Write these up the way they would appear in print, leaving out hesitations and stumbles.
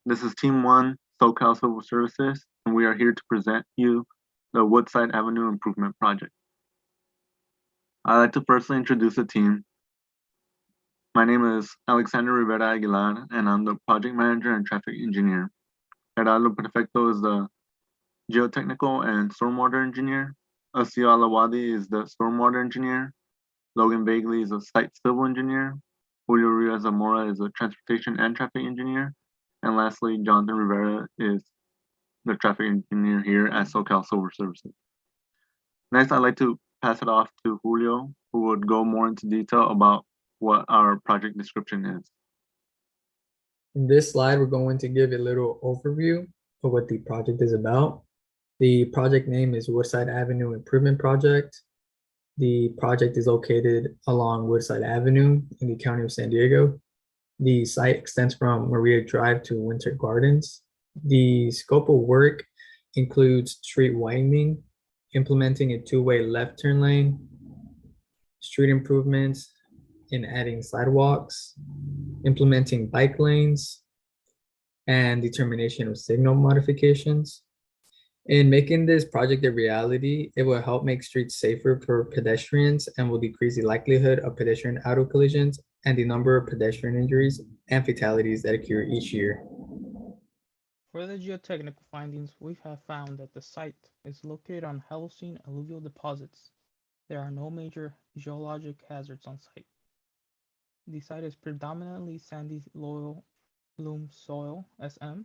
This is Team 1, SoCal Civil Services, and we are here to present you the Woodside Avenue Improvement Project. I'd like to firstly introduce the team. My name is Alexander Rivera Aguilar, and I'm the project manager and traffic engineer. Gerardo Perfecto is the geotechnical and stormwater engineer. Asio Alawadi is the stormwater engineer. Logan Bagley is a site civil engineer. Julio Rios Zamora is a transportation and traffic engineer. And lastly, Jonathan Rivera is the traffic engineer here at SoCal Civil Services. Next, I'd like to pass it off to Julio, who would go more into detail about what our project description is. In this slide, we're going to give a little overview of what the project is about. The project name is Woodside Avenue Improvement Project. The project is located along Woodside Avenue in the county of San Diego. The site extends from Maria Drive to Winter Gardens. The scope of work includes street widening, implementing a two-way left turn lane, street improvements, and adding sidewalks, implementing bike lanes, and determination of signal modifications. In making this project a reality, it will help make streets safer for pedestrians and will decrease the likelihood of pedestrian auto collisions and the number of pedestrian injuries and fatalities that occur each year. For the geotechnical findings, we have found that the site is located on Holocene alluvial deposits. There are no major geologic hazards on site. The site is predominantly sandy loam soil, SM.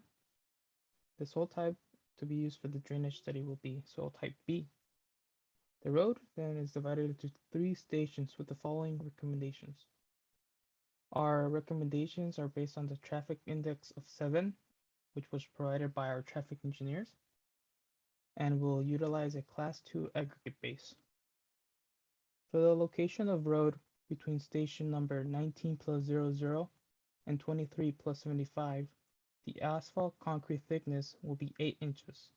The soil type to be used for the drainage study will be soil type B. The road then is divided into 3 stations with the following recommendations. Our recommendations are based on the traffic index of 7, which was provided by our traffic engineers, and will utilize a class 2 aggregate base. For the location of road between station number 19+00 and 23+75, the asphalt concrete thickness will be 8 inches,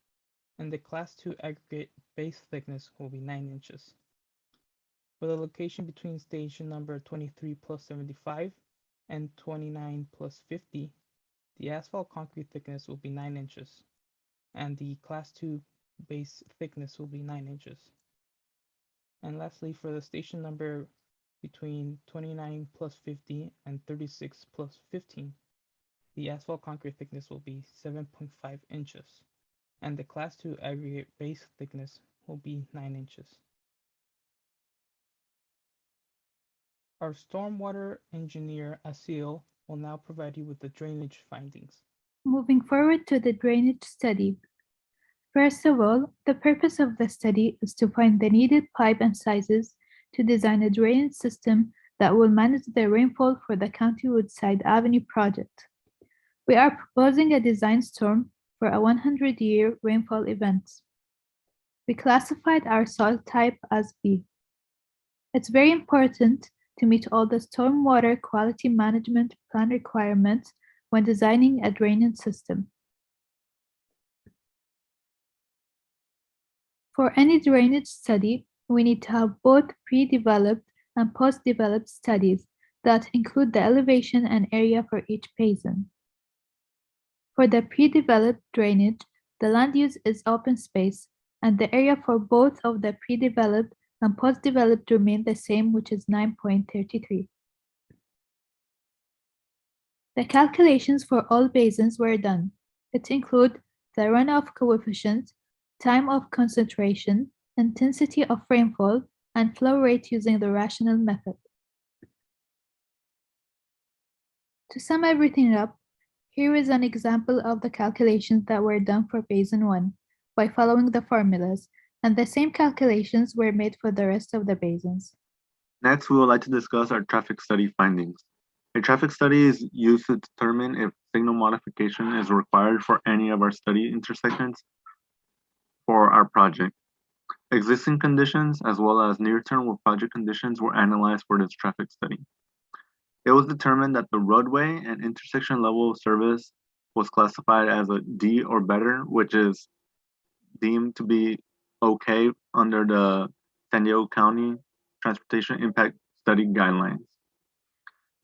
and the class 2 aggregate base thickness will be 9 inches. For the location between station number 23+75 and 29+50, the asphalt concrete thickness will be 9 inches, and the class 2 base thickness will be 9 inches. And lastly, for the station number between 29+50 and 36+15, the asphalt concrete thickness will be 7.5 inches, and the class 2 aggregate base thickness will be 9 inches. Our stormwater engineer, Asil, will now provide you with the drainage findings. Moving forward to the drainage study. First of all, the purpose of the study is to find the needed pipe and sizes to design a drainage system that will manage the rainfall for the County Woodside Avenue project. We are proposing a design storm for a 100-year rainfall event. We classified our soil type as B. It's very important to meet all the stormwater quality management plan requirements when designing a drainage system. For any drainage study, we need to have both pre-developed and post-developed studies that include the elevation and area for each basin. For the pre-developed drainage, the land use is open space, and the area for both of the pre-developed and post-developed remain the same, which is 9.33. The calculations for all basins were done. It includes the runoff coefficient, time of concentration, intensity of rainfall, and flow rate using the rational method. To sum everything up, here is an example of the calculations that were done for Basin 1 by following the formulas, and the same calculations were made for the rest of the basins. Next, we would like to discuss our traffic study findings. A traffic study is used to determine if signal modification is required for any of our study intersections for our project. Existing conditions as well as near-term project conditions were analyzed for this traffic study. It was determined that the roadway and intersection level of service was classified as a D or better, which is deemed to be okay under the San Diego County Transportation Impact Study guidelines.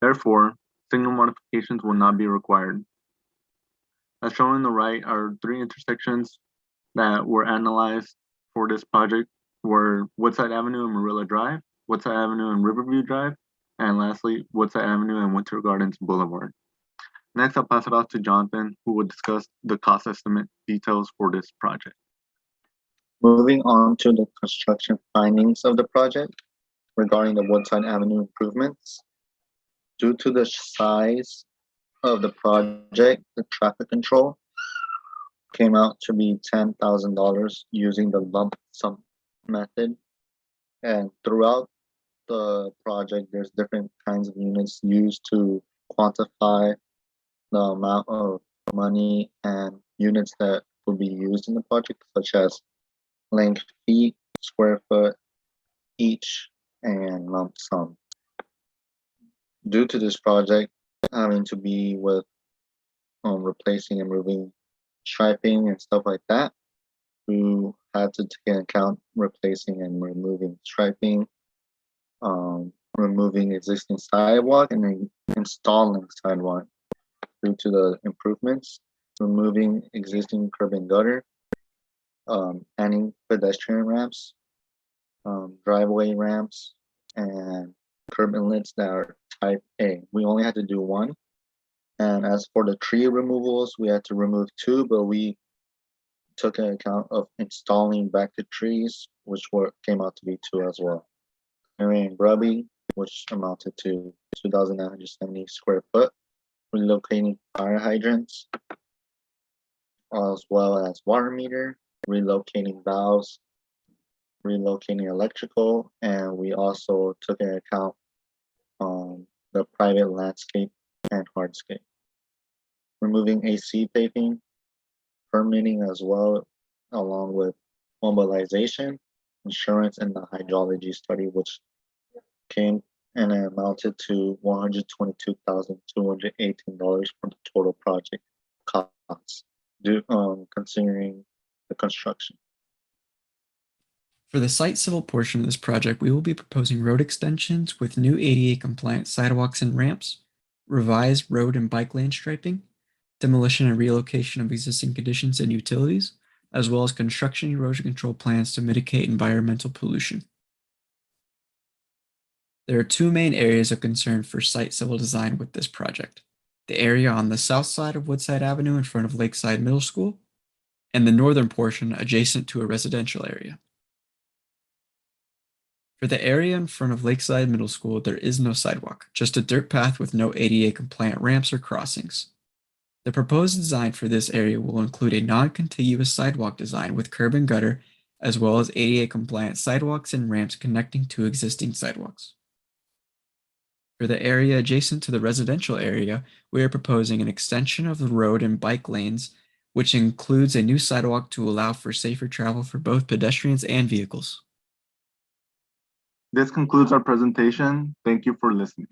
Therefore, signal modifications will not be required. As shown on the right are 3 intersections that were analyzed for this project were Woodside Avenue and Marilla Drive, Woodside Avenue and Riverview Drive, and lastly, Woodside Avenue and Winter Gardens Boulevard. Next, I'll pass it off to Jonathan, who will discuss the cost estimate details for this project. Moving on to the construction findings of the project regarding the Woodside Avenue improvements. Due to the size of the project, the traffic control came out to be $10,000 using the lump sum method. And throughout the project, there's different kinds of units used to quantify the amount of money and units that will be used in the project, such as length feet, square foot, each, and lump sum. Due to this project having to be with replacing and moving striping and stuff like that, we had to take into account replacing and removing striping, removing existing sidewalk and then installing sidewalk due to the improvements, removing existing curb and gutter, adding pedestrian ramps, driveway ramps, and curb inlets that are type A. We only had to do 1. And as for the tree removals, we had to remove 2, but we took an account of installing back the trees, which came out to be 2 as well. Clearing and grubbing, which amounted to 2,970 square foot. Relocating fire hydrants, as well as water meter, relocating valves, relocating electrical, and we also took into account the private landscape and hardscape. Removing AC paving, permitting as well, along with mobilization, insurance, and the hydrology study, which came and amounted to $122,218 for the total project costs, considering the construction. For the site civil portion of this project, we will be proposing road extensions with new ADA compliant sidewalks and ramps, revised road and bike lane striping, demolition and relocation of existing conditions and utilities, as well as construction erosion control plans to mitigate environmental pollution. There are 2 main areas of concern for site civil design with this project: the area on the south side of Woodside Avenue in front of Lakeside Middle School, and the northern portion adjacent to a residential area. For the area in front of Lakeside Middle School, there is no sidewalk, just a dirt path with no ADA compliant ramps or crossings. The proposed design for this area will include a non-contiguous sidewalk design with curb and gutter, as well as ADA compliant sidewalks and ramps connecting to existing sidewalks. For the area adjacent to the residential area, we are proposing an extension of the road and bike lanes, which includes a new sidewalk to allow for safer travel for both pedestrians and vehicles. This concludes our presentation. Thank you for listening.